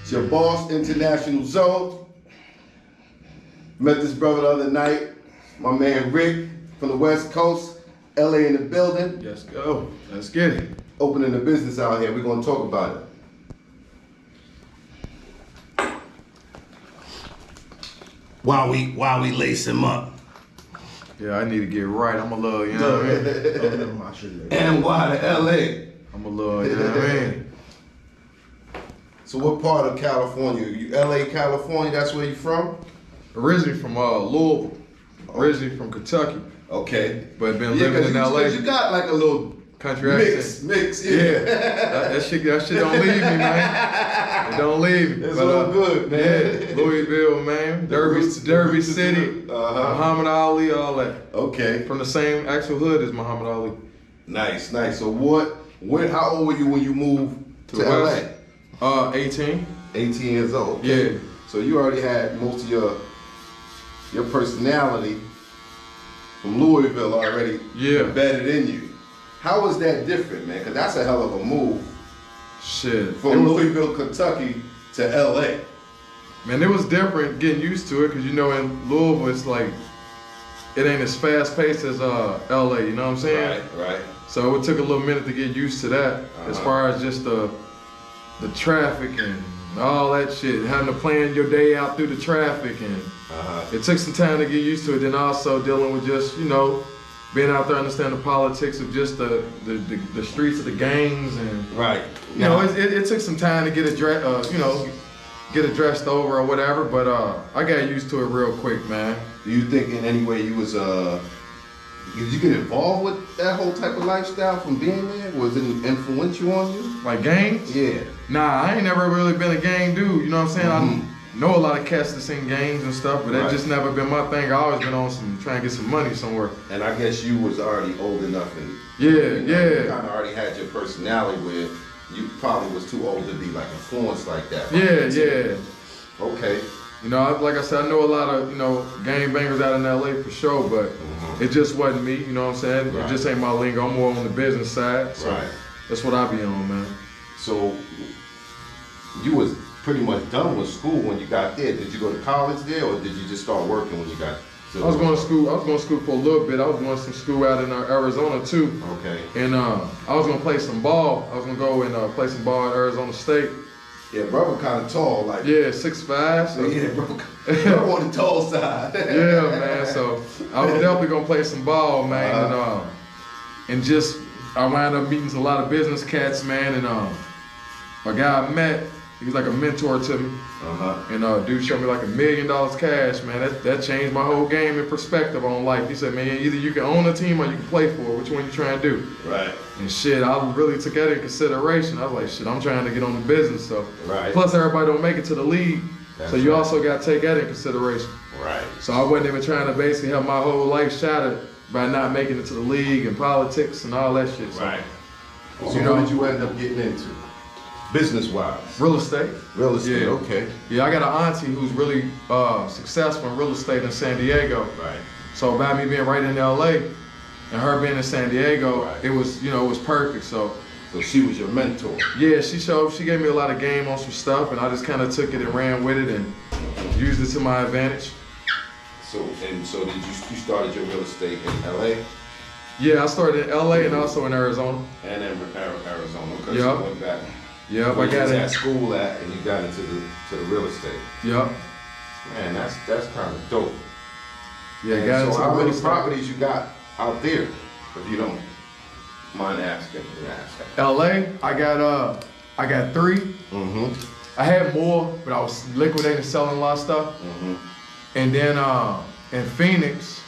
It's your boss, International Zoe. Met this brother the other night. My man Rick from the West Coast. LA in the building. Let's go. Let's get it. Opening a business out here. We're going to talk about it. While we lace him up. Yeah, I need to get right. I'm a little, you know what I mean? And why to LA? I'm a little, you know what I mean? So what part of California? You LA, California, that's where you from? Originally from Louisville. Originally from Kentucky. Okay. But been living in LA. You got like a little country accent. Mix, yeah. that shit don't leave me, man. It don't leave me. It's all good, man. Yeah, Louisville, man. Derby City, Muhammad Ali, all that. Okay. From the same actual hood as Muhammad Ali. Nice. So how old were you when you moved to LA? 18. 18 years old. Okay. Yeah. So you already had most of your personality from Louisville already embedded in you. How was that different, man? Because that's a hell of a move. Shit. From Louisville, Kentucky to LA. Man, it was different getting used to it because, you know, in Louisville, it's like, it ain't as fast paced as LA, you know what I'm saying? Right. So it took a little minute to get used to that as far as just the traffic and all that shit, having to plan your day out through the traffic, and it took some time to get used to it. Then also dealing with just, you know, being out there, understand the politics of just the streets of the gangs, and you know, it took some time to get addressed over or whatever. But I got used to it real quick, man. Do you think in any way you was did you get involved with that whole type of lifestyle from being there? Was it influential on you? Like gangs? Yeah. Nah, I ain't never really been a gang dude, you know what I'm saying? I know a lot of cats that sing gangs and stuff, but that just never been my thing. I always been on trying to get some money somewhere. And I guess you was already old enough and you kind of already had your personality where you probably was too old to be like influenced like that. Yeah. Okay. You know, like I said, I know a lot of, you know, gang bangers out in LA for sure, but it just wasn't me, you know what I'm saying? It just ain't my lingo. I'm more on the business side. So that's what I be on, man. So you was pretty much done with school when you got there. Did you go to college there, or did you just start working when you got to I was going to school for a little bit. I was doing some school out in Arizona too. Okay. And I was going to play some ball. I was going to go and play some ball at Arizona State. Yeah, brother kind of tall, like 6'5". So. Yeah, bro on the tall side. Yeah, man. So I was definitely gonna play some ball, man, and just I wound up meeting a lot of business cats, man, and a guy I met, he was like a mentor to me, and dude showed me like $1 million cash, man. That changed my whole game and perspective on life. He said, man, either you can own a team or you can play for it. Which one you trying to do? Right. And shit, I really took that in consideration. I was like, shit, I'm trying to get on the business. So plus everybody don't make it to the league. So you also got to take that in consideration. Right. So I wasn't even trying to basically have my whole life shattered by not making it to the league and politics and all that shit. So, right. So what did you end up getting into? Business-wise? Real estate. Real estate, yeah. Okay. Yeah, I got an auntie who's really successful in real estate in San Diego. Right. So by me being right in LA and her being in San Diego, it was, you know, it was perfect. So she was your mentor. Yeah, she gave me a lot of game on some stuff, and I just kind of took it and ran with it and used it to my advantage. So did you started your real estate in LA? Yeah, I started in LA and also in Arizona. And in Arizona, because you went back. Yeah, I got at school and you got into the real estate. Yep. Man, that's kind of dope. Yeah, so how many properties you got out there, if you don't mind asking? LA, I got 3. I had more, but I was liquidating, selling a lot of stuff. And then in Phoenix,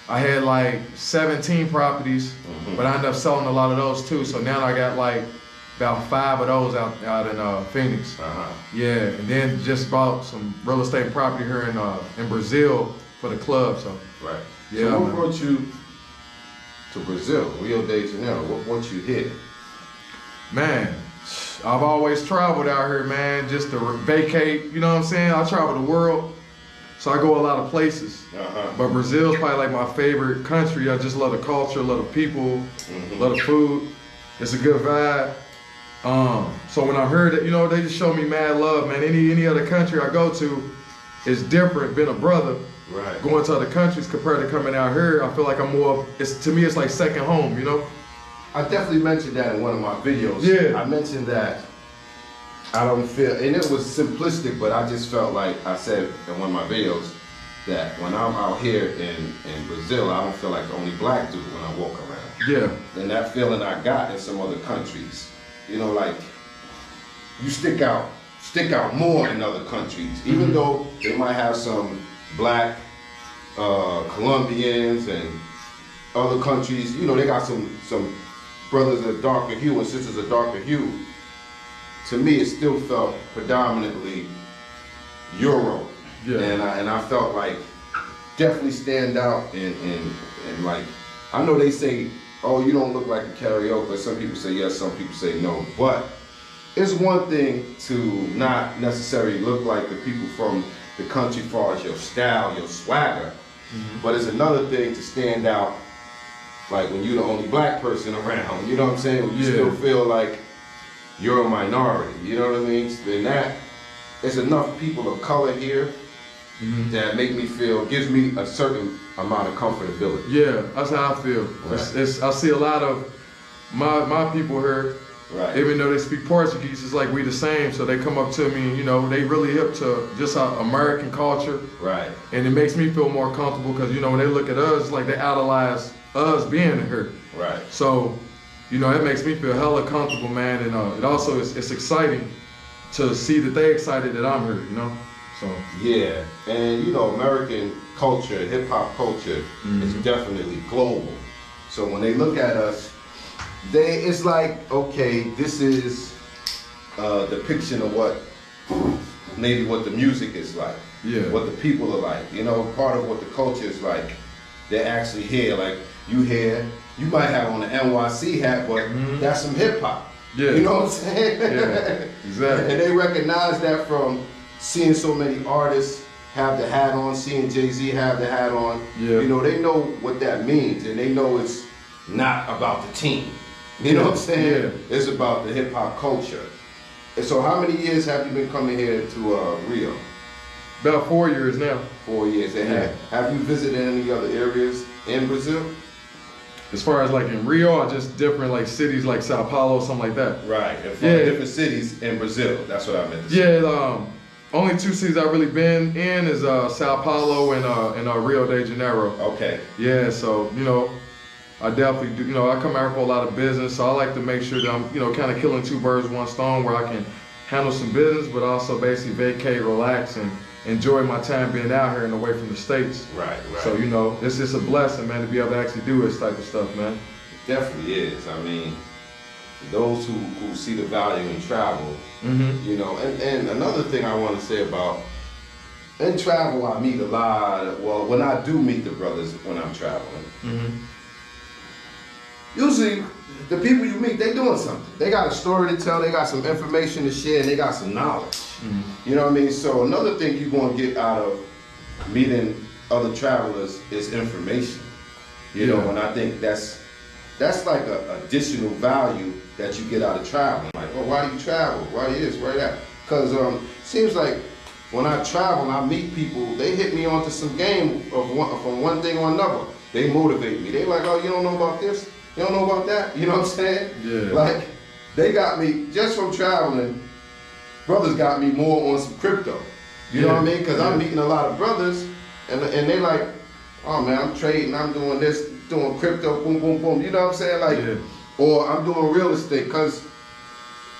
I had like 17 properties, but I ended up selling a lot of those too. So now I got like about 5 of those out in Phoenix. Yeah, and then just bought some real estate property here in Brazil for the club. So Yeah. So what brought you to Brazil, Rio de Janeiro? What brought you here? Man, I've always traveled out here, man, just to vacate. You know what I'm saying? I travel the world. So I go a lot of places, but Brazil's probably like my favorite country. I just love the culture, love the people, love the food. It's a good vibe. So when I heard that, you know, they just showed me mad love, man. Any other country I go to is different. Being a brother, Right. going to other countries compared to coming out here, I feel like I'm more. To me, it's like second home, you know. I definitely mentioned that in one of my videos. Yeah. I mentioned that I don't feel, and it was simplistic, but I just felt like I said in one of my videos that when I'm out here in Brazil, I don't feel like the only black dude when I walk around. Yeah. And that feeling I got in some other countries, you know, like you stick out more in other countries, even though they might have some black Colombians and other countries, you know, they got some brothers of darker hue and sisters of darker hue. To me, it still felt predominantly Euro. Yeah. And I felt like definitely stand out and like, I know they say, oh, you don't look like a karaoke. Some people say yes, some people say no. But it's one thing to not necessarily look like the people from the country as far as your style, your swagger. But it's another thing to stand out like when you're the only black person around, you know what I'm saying? When you still feel like you're a minority, you know what I mean? And that, there's enough people of color here that make me feel, gives me a certain amount of comfortability. Yeah, that's how I feel. Right. I see a lot of my people here, Right. even though they speak Portuguese, it's like we the same, so they come up to me, you know, they really hip to just our American culture. Right. And it makes me feel more comfortable because, you know, when they look at us, it's like they idolize us being here. Right. So, you know, it makes me feel hella comfortable, man, and it also it's exciting to see that they excited that I'm here, you know? So. Yeah, and you know, American culture, hip hop culture is definitely global. So when they look at us, it's like, okay, this is a depiction of what the music is like, what the people are like, you know, part of what the culture is like. They're actually here, like you might have on an NYC hat, but that's some hip hop. Yeah. You know what I'm saying? Yeah, exactly. And they recognize that from seeing so many artists have the hat on, seeing Jay-Z have the hat on. Yeah. You know, they know what that means, and they know it's not about the team. You know what I'm saying? Yeah. It's about the hip hop culture. And so how many years have you been coming here to Rio? About 4 years now. 4 years. And have you visited any other areas in Brazil? As far as like in Rio, or just different like cities like Sao Paulo, something like that. Right. And from different cities in Brazil. That's what I meant to say. Yeah, only 2 cities I've really been in is Sao Paulo and Rio de Janeiro. Okay. Yeah, so, you know, I definitely do, you know, I come out here for a lot of business, so I like to make sure that I'm, you know, kind of killing 2 birds with 1 stone where I can handle some business, but also basically vacate, relax, and enjoy my time being out here and away from the States. Right. So, you know, it's just a blessing, man, to be able to actually do this type of stuff, man. It definitely is. I mean, those who see the value in travel, you know, and another thing I want to say about, in travel I meet a lot, well, when I do meet the brothers when I'm traveling, usually the people you meet, they doing something. They got a story to tell, they got some information to share, and they got some knowledge. You know what I mean? So another thing you're gonna get out of meeting other travelers is information. You know, and I think that's like a additional value that you get out of traveling. Like, oh, why do you travel? Why this? Why that? Because seems like when I travel and I meet people, they hit me onto some game from one thing or another. They motivate me. They like, oh, you don't know about this? You don't know about that? You know what I'm saying? Yeah. Like, they got me, just from traveling, brothers got me more on some crypto. You know what I mean? Because I'm meeting a lot of brothers, and they like, oh man, I'm trading, I'm doing this, doing crypto, boom, boom, boom. You know what I'm saying? Like, or I'm doing real estate. Because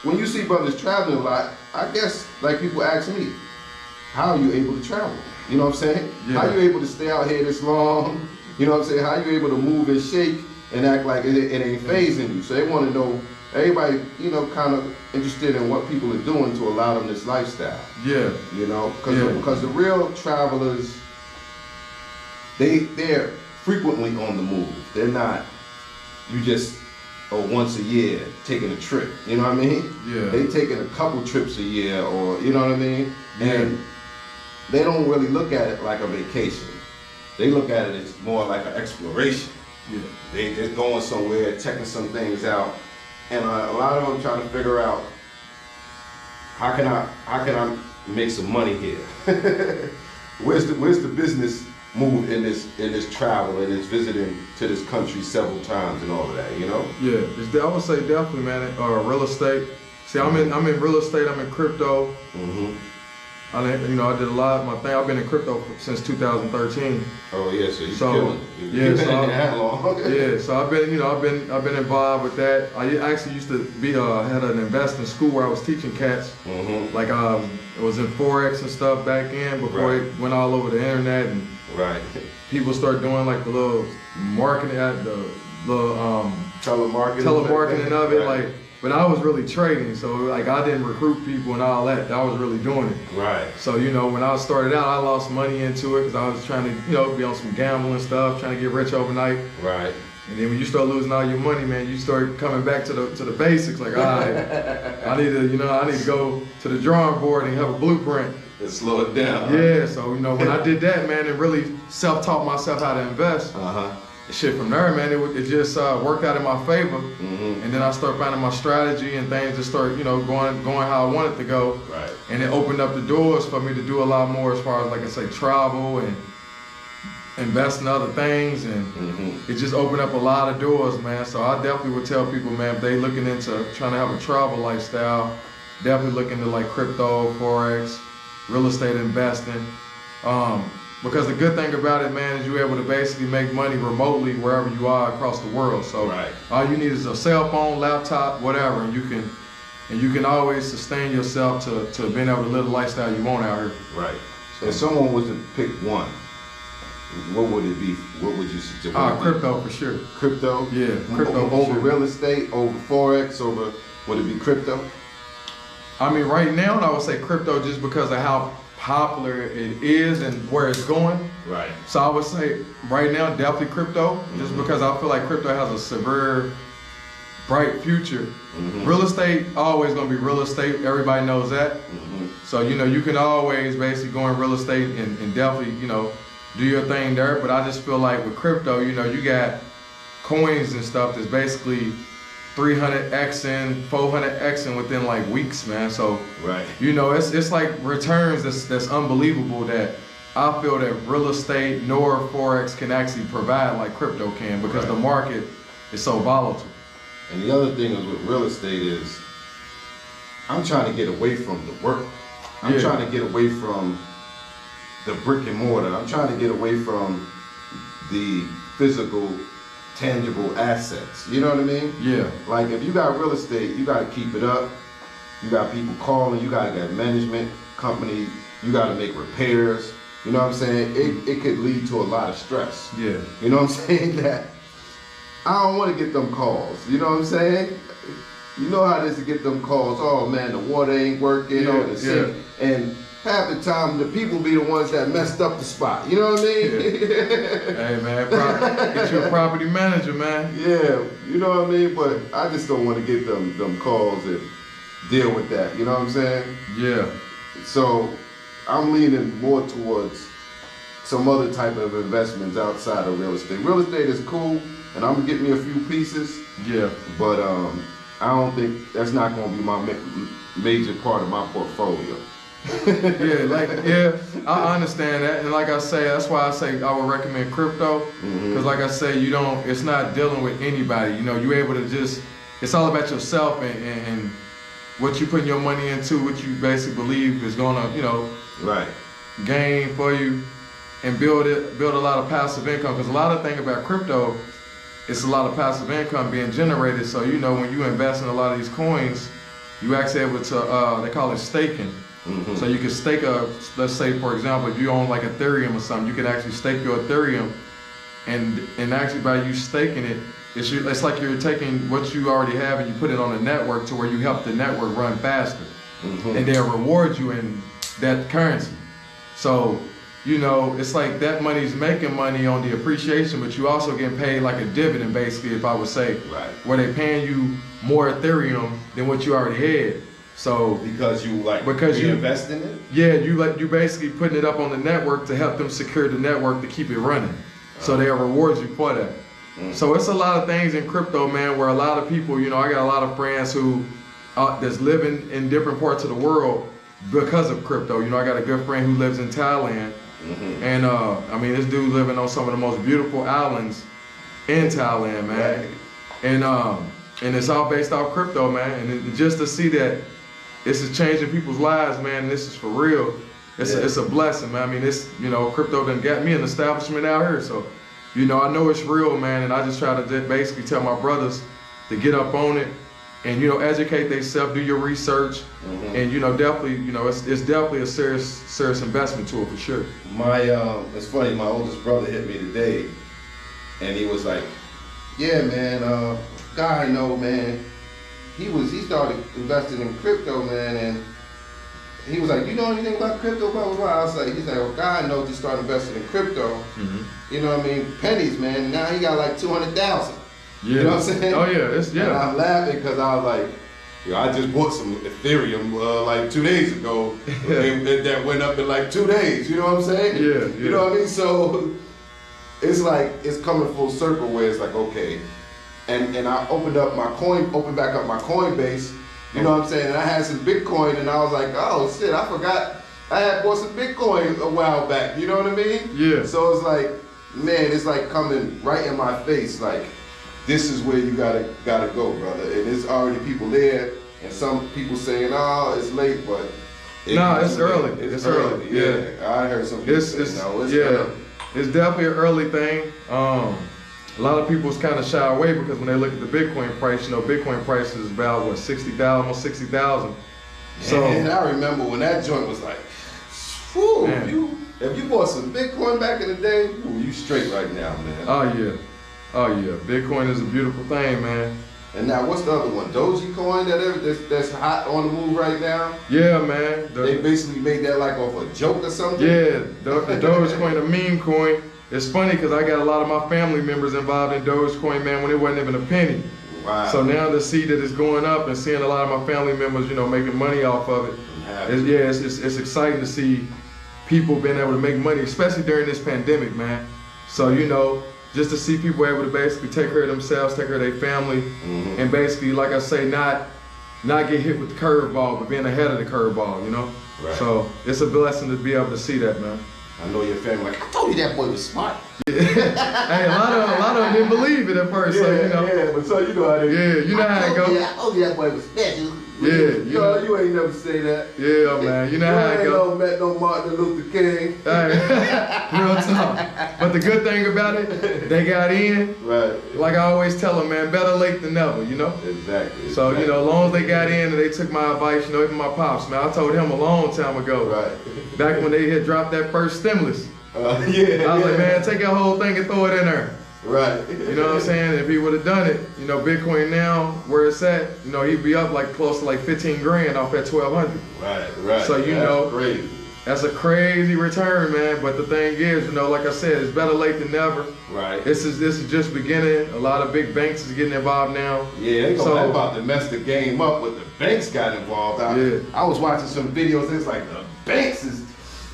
when you see brothers traveling a lot, I guess, like people ask me, how are you able to travel? You know what I'm saying? How are you able to stay out here this long? You know what I'm saying? How are you able to move and shake and act like it ain't phasing you? So they want to know, everybody, you know, kind of interested in what people are doing to allow them this lifestyle. Yeah. You know, because the real travelers, they're frequently on the move. They're not, you just, once a year taking a trip. You know what I mean? Yeah. They taking a couple trips a year, or, you know what I mean? And they don't really look at it like a vacation. They look at it as more like an exploration. Yeah. They're going somewhere, checking some things out. and a lot of them trying to figure out how can I make some money here. Where's the business move in this travel and this visiting to this country several times and all of that, you know? Yeah, I would say definitely, man. Real estate. See, I'm in real estate. I'm in crypto. Mm-hmm. I did a lot of my thing. I've been in crypto since 2013. Oh yeah, so you're killing it. Yeah, You've been in that long. Yeah, so I've been involved with that. I actually used to be had an investing school where I was teaching cats. Mm-hmm. Like it was in Forex and stuff back in before it went all over the internet and people started doing like the little marketing at the telemarketing of it, like. But I was really trading, so like I didn't recruit people and all that. I was really doing it. Right. So when I started out, I lost money into it because I was trying to be on some gambling stuff, trying to get rich overnight. Right. And then when you start losing all your money, man, you start coming back to the basics. Like, all right, I need to go to the drawing board and have a blueprint. And slow it down. Yeah. So when I did that, man, and really self-taught myself how to invest. Shit from there, man, it just worked out in my favor. Mm-hmm. And then I started finding my strategy and things just start, going how I wanted to go. Right. And it opened up the doors for me to do a lot more as far as, like I say, travel and invest in other things. And it just opened up a lot of doors, man. So I definitely would tell people, man, if they looking into trying to have a travel lifestyle, definitely look into like crypto, Forex, real estate investing. Because the good thing about it, man, is you're able to basically make money remotely wherever you are across the world. So all you need is a cell phone, laptop, whatever, and you can always sustain yourself to being able to live the lifestyle you want out here. Right. So if someone was to pick one, what would it be? What would you suggest? Crypto for sure. Crypto? Yeah, crypto over real estate, over Forex, over, would it be crypto? I mean, right now, I would say crypto just because of how popular it is and where it's going. Right. So I would say right now definitely crypto, just because I feel like crypto has a severe bright future. Real estate always gonna be real estate. Everybody knows that. So you can always basically go in real estate and definitely do your thing there. But I just feel like with crypto, you got coins and stuff that's basically 300xing, 400xing within like weeks, man. So it's like returns that's unbelievable that I feel that real estate nor Forex can actually provide like crypto can, because the market is so volatile. And the other thing is with real estate is I'm trying to get away from the work. I'm trying to get away from the brick and mortar. I'm trying to get away from the physical tangible assets. You know what I mean? Yeah. Like if you got real estate, you got to keep it up. You got people calling. You got to get management company. You got to make repairs. You know what I'm saying? It could lead to a lot of stress. Yeah. You know what I'm saying? That I don't want to get them calls. You know what I'm saying? You know how it is to get them calls. Oh man, the water ain't working. The sink. And half the time, the people be the ones that messed up the spot. You know what I mean? Hey man, get you a property manager, man. Yeah, you know what I mean? But I just don't want to get them calls and deal with that. You know what I'm saying? Yeah. So I'm leaning more towards some other type of investments outside of real estate. Real estate is cool, and I'm gonna get me a few pieces. Yeah. But I don't think that's not gonna be my major part of my portfolio. I understand that, and like I say, that's why I say I would recommend crypto, because like I say, it's not dealing with anybody. You're able to it's all about yourself and what you putting your money into, what you basically believe is gonna, gain for you, and build a lot of passive income. Because a lot of thing about crypto, it's a lot of passive income being generated. So when you invest in a lot of these coins, you actually able to they call it staking. So you can stake let's say for example, if you own like Ethereum or something, you can actually stake your Ethereum, and actually by you staking it, it's like you're taking what you already have and you put it on a network to where you help the network run faster, and they'll reward you in that currency. So it's like that money's making money on the appreciation, but you also getting paid like a dividend, basically, if I would say, where they paying you more Ethereum than what you already had. So because you invest in it? Yeah, you basically putting it up on the network to help them secure the network to keep it running. So they'll reward you for that. So it's a lot of things in crypto, man, where a lot of people, you know, I got a lot of friends who that's living in different parts of the world because of crypto. You know, I got a good friend who lives in Thailand, and I mean, this dude living on some of the most beautiful islands in Thailand, man. Right. And it's all based off crypto, man. And just to see that this is changing people's lives, man, and this is for real. It's a blessing, man. I mean, this, you know, crypto done got me an establishment out here, so, you know, I know it's real, man, and I just try to basically tell my brothers to get up on it and, you know, educate themselves, do your research, and, you know, definitely, you know, it's definitely a serious investment tool for sure. It's funny, my oldest brother hit me today, and he was like, yeah, man, guy I know, man, he started investing in crypto, man, and he was like, you know anything about crypto, blah, blah, blah. I was like, he's like, well, God, I know, just started investing in crypto. You know what I mean? Pennies, man. Now he got like 200,000. Yeah. You know what I'm saying? Oh, yeah. And I'm laughing because I was like, yo, I just bought some Ethereum like 2 days ago. And that went up in like 2 days. You know what I'm saying? Yeah. You know what I mean? So it's like, it's coming full circle where it's like, okay. And I opened back up my Coinbase. You know what I'm saying? And I had some Bitcoin, and I was like, oh shit, I forgot I had bought some Bitcoin a while back. You know what I mean? Yeah. So it's like, man, it's like coming right in my face. Like, this is where you gotta go, brother. And there's already people there, and some people saying, oh, it's late, but it's early. It's early. Yeah. I heard some people say, no, it's early. It's definitely an early thing. A lot of people's kind of shy away because when they look at the Bitcoin price, you know, Bitcoin price is about what, 60,000, almost 60,000. So, and I remember when that joint was like, whew, if you bought some Bitcoin back in the day, ooh, you straight right now, man. Oh yeah. Bitcoin is a beautiful thing, man. And now, what's the other one? Dogecoin that's hot on the move right now? Yeah, man. They basically made that like off a joke or something? Yeah, the Dogecoin, the meme coin. It's funny because I got a lot of my family members involved in Dogecoin, man, when it wasn't even a penny. Wow. So now to see that it's going up and seeing a lot of my family members, you know, making money off of it, it's exciting to see people being able to make money, especially during this pandemic, man. So, you know, just to see people able to basically take care of themselves, take care of their family, and basically, like I say, not get hit with the curveball, but being ahead of the curveball, you know? Right. So it's a blessing to be able to see that, man. I know your family like, I told you that boy was smart. Hey, a lot of them didn't believe it at first, so you know. Yeah, but so you know how they. Yeah, you know how it goes. I told you that boy was special. Yeah, you ain't never say that. Yeah, man, you know how it goes. You ain't met no Martin Luther King. Real talk. But the good thing about it, they got in. Right. Like I always tell them, man, better late than never, you know? Exactly. So, you know, as long as they got in and they took my advice, you know, even my pops, man, I told him a long time ago. Right. Back when they had dropped that first stimulus. I was like, man, take that whole thing and throw it in there. Right. You know what I'm saying? If he would have done it, you know, Bitcoin now, where it's at, you know, he'd be up like close to like 15 grand off at 1,200. Right. So, you know, crazy. That's a crazy return, man. But the thing is, you know, like I said, it's better late than never. Right. This is just beginning. A lot of big banks is getting involved now. Yeah, they gonna about to mess the game up with the banks got involved. I was watching some videos, it's like the banks is.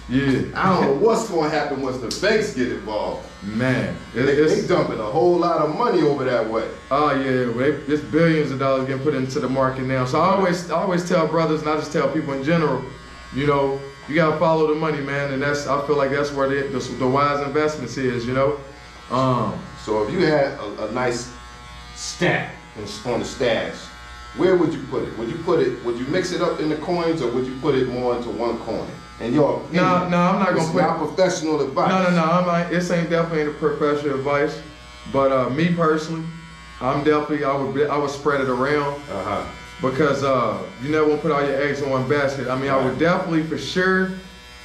Yeah. I don't know what's gonna happen once the banks get involved. Man. They dumping a whole lot of money over that way. Oh yeah, it's billions of dollars getting put into the market now. So I always tell brothers, and I just tell people in general, you know, you gotta follow the money, man, and I feel like that's where the wise investments is, you know. So if you had a nice stack on the stash, where would you put it? Would you mix it up in the coins, or would you put it more into one coin? And no, I'm not gonna put not professional advice. No. I'm like, this ain't definitely the professional advice, but me personally, I would spread it around. Because you never want to put all your eggs in one basket. I mean, I would definitely, for sure,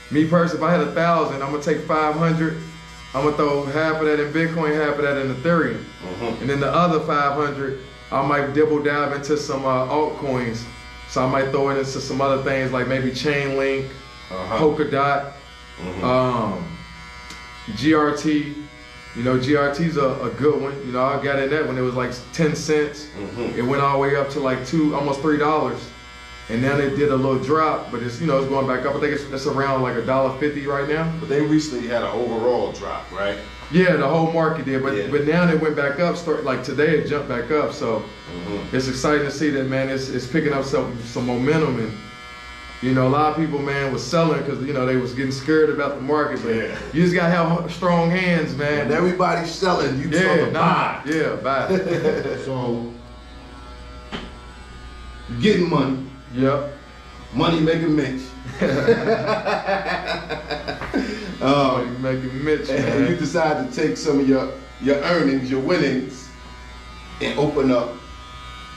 me personally, if I had 1,000, I'm gonna take 500. I'm gonna throw half of that in Bitcoin, half of that in Ethereum, and then the other 500, I might dibble dive into some altcoins. So I might throw it into some other things like maybe Chainlink, Polkadot, GRT. You know, GRT's a good one. You know, I got in that when it was like 10 cents. It went all the way up to like almost $3. And now they did a little drop, but it's, you know, it's going back up. I think it's around like $1.50 right now. But they recently had an overall drop, right? Yeah, the whole market did, but Yeah. but now they went back up. Like today, it jumped back up. So it's exciting to see that, man. It's picking up some momentum, and you know, a lot of people, man, was selling because you know they was getting scared about the market. But you just gotta have strong hands, man. And everybody's selling. You supposed to buy. Yeah, buy. So you getting money. Yep. Money making Mitch. Money making Mitch, And man. you decide to take some of your earnings, your winnings, and open up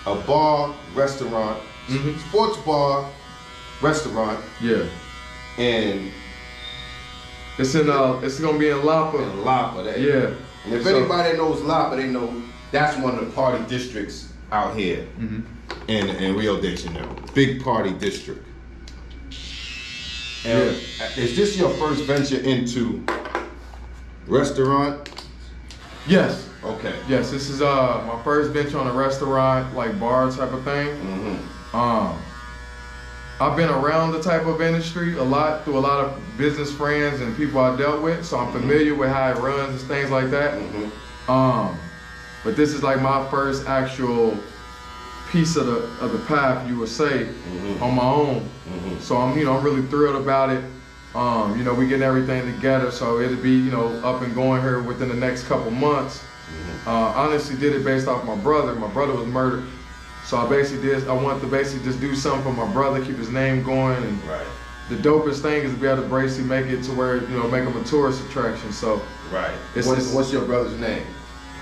a bar, restaurant, sports bar, restaurant, Yeah. and It's gonna be in Lapa. Lapa. Yeah. And if So- anybody knows Lapa, they know that's one of the party districts out here in Rio de Janeiro. Big party district. And is this your first venture into restaurant? Yes. Okay. Yes, this is my first venture on a restaurant, like bar type of thing. I've been around the type of industry a lot through a lot of business friends and people I dealt with, so I'm familiar with how it runs and things like that. But this is like my first actual piece of the path, you would say, on my own. So I'm really thrilled about it. We getting everything together, so it'll be up and going here within the next couple months. Honestly, did it based off my brother. My brother was murdered, so I wanted to basically just do something for my brother, keep his name going, and the dopest thing is to be able to basically make it to where make him a tourist attraction. So What's your brother's name?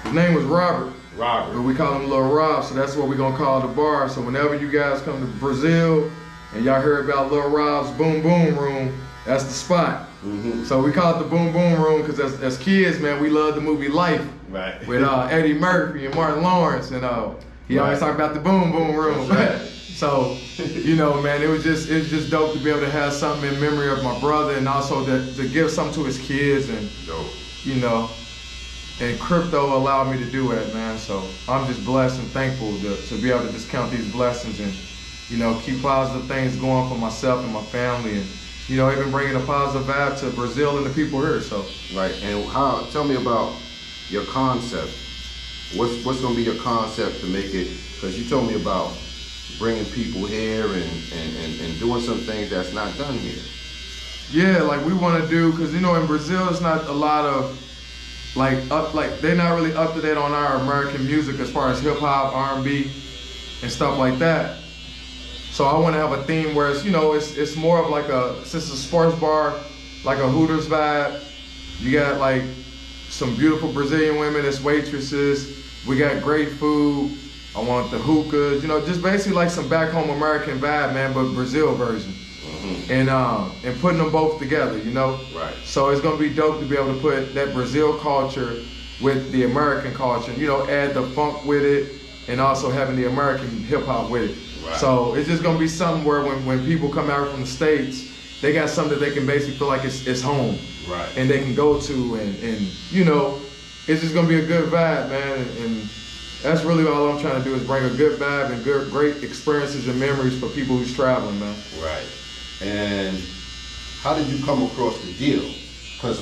his name was Robert. Robert. But we call him Lil Rob, so that's what we're gonna call the bar. So whenever you guys come to Brazil and y'all hear about Lil Rob's Boom Boom Room, that's the spot. So we call it the Boom Boom Room because as kids, man, we loved the movie Life with Eddie Murphy and Martin Lawrence, and he always talked about the Boom Boom Room. So man, it was just dope to be able to have something in memory of my brother, and also to give something to his kids, and and crypto allowed me to do that, man. So I'm just blessed and thankful to be able to just count these blessings and, keep positive things going for myself and my family, and, even bringing a positive vibe to Brazil and the people here. So. Right. And tell me about your concept. What's gonna be your concept to make it? Because you told me about bringing people here and doing some things that's not done here. Yeah, like we want to do, because in Brazil it's not a lot of they're not really up to date on our American music as far as hip hop, R&B, and stuff like that. So I want to have a theme where it's more of like since it's a sports bar, like a Hooters vibe. You got like some beautiful Brazilian women as waitresses. We got great food. I want the hookahs, just basically like some back home American vibe, man, but Brazil version. And putting them both together, Right. So it's gonna be dope to be able to put that Brazil culture with the American culture, add the funk with it, and also having the American hip hop with it. Right. So it's just gonna be something where when people come out from the States, they got something that they can basically feel like it's home. Right. And they can go to, and it's just gonna be a good vibe, man. And that's really all I'm trying to do is bring a good vibe and great experiences and memories for people who's traveling, man. Right. And how did you come across the deal? Because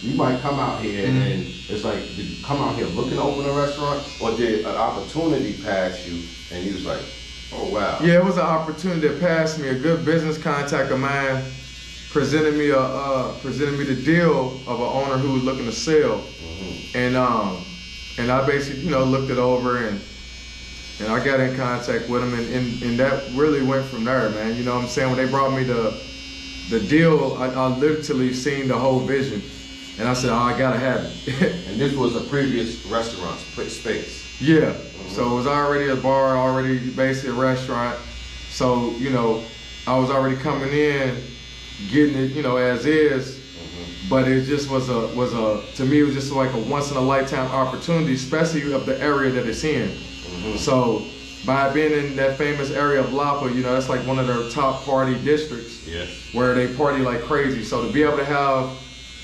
you might come out here and it's like, did you come out here looking to open a restaurant, or did an opportunity pass you and you was like, oh wow? Yeah, it was an opportunity that passed me. A good business contact of mine presented me the deal of an owner who was looking to sell, and I basically looked it over and I got in contact with him, and that really went from there, man. You know what I'm saying? When they brought me the deal, I literally seen the whole vision, and I said, oh, I gotta have it. And this was a previous restaurant space. Yeah. So it was already a bar, already basically a restaurant. So I was already coming in, getting it as is. But it just was to me, it was just like a once in a lifetime opportunity, especially of the area that it's in. So by being in that famous area of Lapa, that's like one of their top party districts. Yes. Where they party like crazy. So to be able to have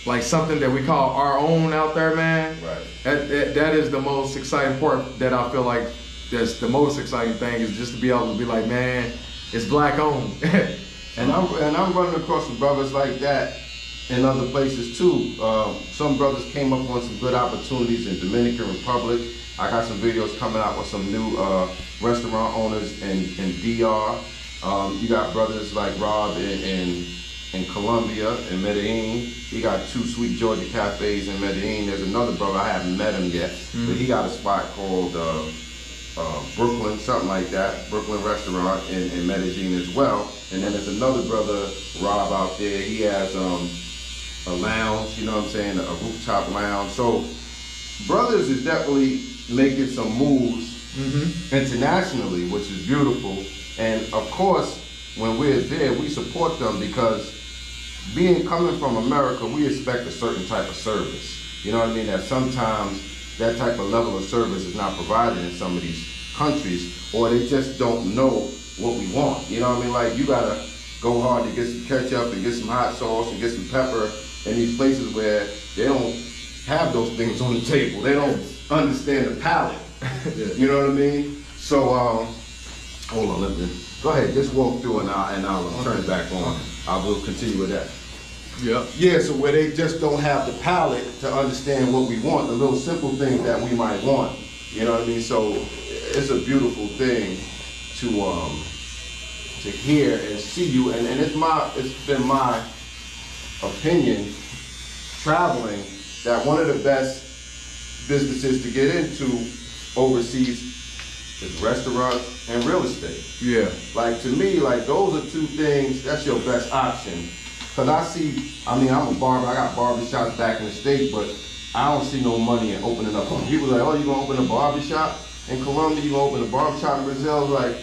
like something that we call our own out there, man. Right. That is the most exciting part. That I feel like that's the most exciting thing, is just to be able to be like, man, it's black owned. And I'm running across some brothers like that in other places too. Some brothers came up on some good opportunities in Dominican Republic. I got some videos coming out with some new restaurant owners in DR. You got brothers like Rob in Colombia, in Medellin. He got 2 Sweet Georgia cafes in Medellin. There's another brother, I haven't met him yet, but he got a spot called Brooklyn, something like that, Brooklyn restaurant in Medellin as well. And then there's another brother, Rob, out there. He has a lounge, you know what I'm saying, a rooftop lounge. So brothers is definitely making some moves internationally, which is beautiful. And of course, when we're there, we support them because coming from America, we expect a certain type of service. You know what I mean? That sometimes that type of level of service is not provided in some of these countries, or they just don't know what we want. You know what I mean? Like, you gotta go hard to get some ketchup and get some hot sauce and get some pepper in these places where they don't have those things on the table. They don't understand the palate. You know what I mean? So, hold on, let me go ahead. Just walk through and I'll turn it back on. I will continue with that. Yeah, so where they just don't have the palate to understand what we want, the little simple things that we might want. You know what I mean? So it's a beautiful thing to hear and see you, and it's been my opinion traveling that one of the best businesses to get into overseas is restaurants and real estate. Yeah. Like, to me, like, those are 2 things, that's your best option. Cause I'm a barber, I got barbershops back in the States, but I don't see no money in opening up. People are like, oh, you gonna open a barbershop in Colombia, you gonna open a barbershop in Brazil? Like,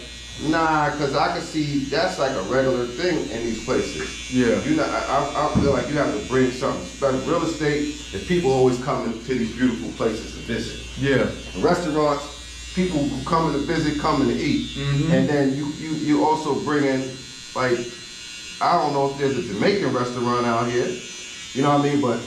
nah, cause I can see that's like a regular thing in these places. Yeah. I feel like you have to bring something special. Real estate is people always coming to these beautiful places to visit. Yeah. Restaurants, people who come to visit, coming to eat. And then you also bring in, like, I don't know if there's a Jamaican restaurant out here, you know what I mean? But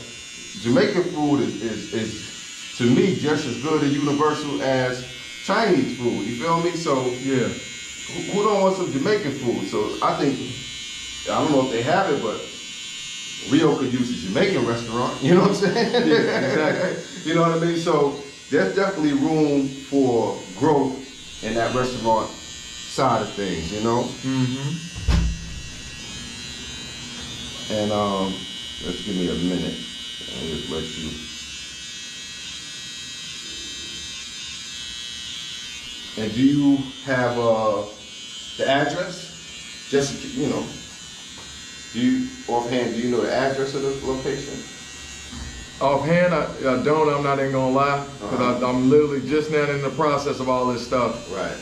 Jamaican food is to me just as good and universal as Chinese food. You feel me? So yeah, who don't want some Jamaican food? So I don't know if they have it, but Rio could use a Jamaican restaurant. You know what I'm saying? Yeah, exactly. You know what I mean? So there's definitely room for growth in that restaurant side of things. You know. And let's give me a minute and just let you. And do you have the address? Just, you know, offhand, do you know the address of the location? Offhand, I don't. I'm not even gonna lie, because I'm literally just now in the process of all this stuff. Right.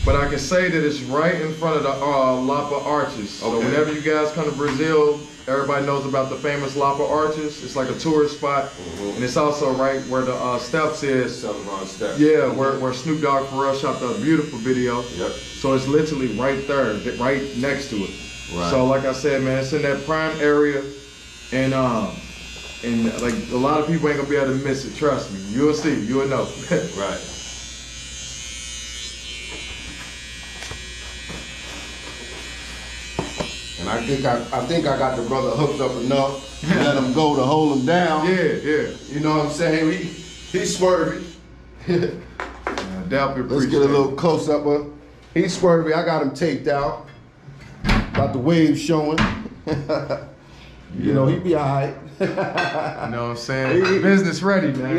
But I can say that it's right in front of the Lapa Arches. So whenever you guys come to Brazil, everybody knows about the famous Lapa Arches. It's like a tourist spot. And it's also right where the steps is. Steps. Yeah, where Snoop Dogg for us shot the beautiful video. Yep. So it's literally right there, right next to it. Right. So like I said, man, it's in that prime area. And like a lot of people ain't gonna be able to miss it, trust me. You'll see, you'll know. Right. And I think I got the brother hooked up enough to let him go to hold him down. Yeah. You know what I'm saying? He's swervy. Let's get a little close up. He's swervy. I got him taped out. Got the waves showing. You know, he be all right. You know what I'm saying? Business ready, man.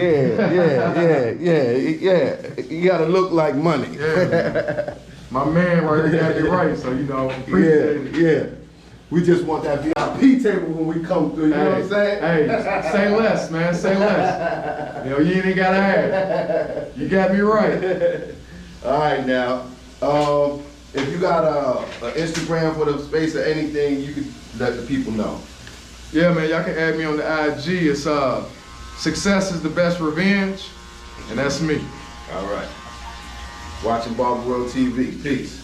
Yeah. You gotta look like money. Yeah. My man right here got it right, so you know, appreciate it. Yeah. We just want that VIP table when we come through, you know what I'm saying? Hey, say less, man, say less. You know, you ain't gotta ask. You got me right. All right, now, if you got an Instagram for the space or anything, you can let the people know. Yeah, man, y'all can add me on the IG. It's Success is the Best Revenge, and that's me. All right. Watching Barber World TV. Peace.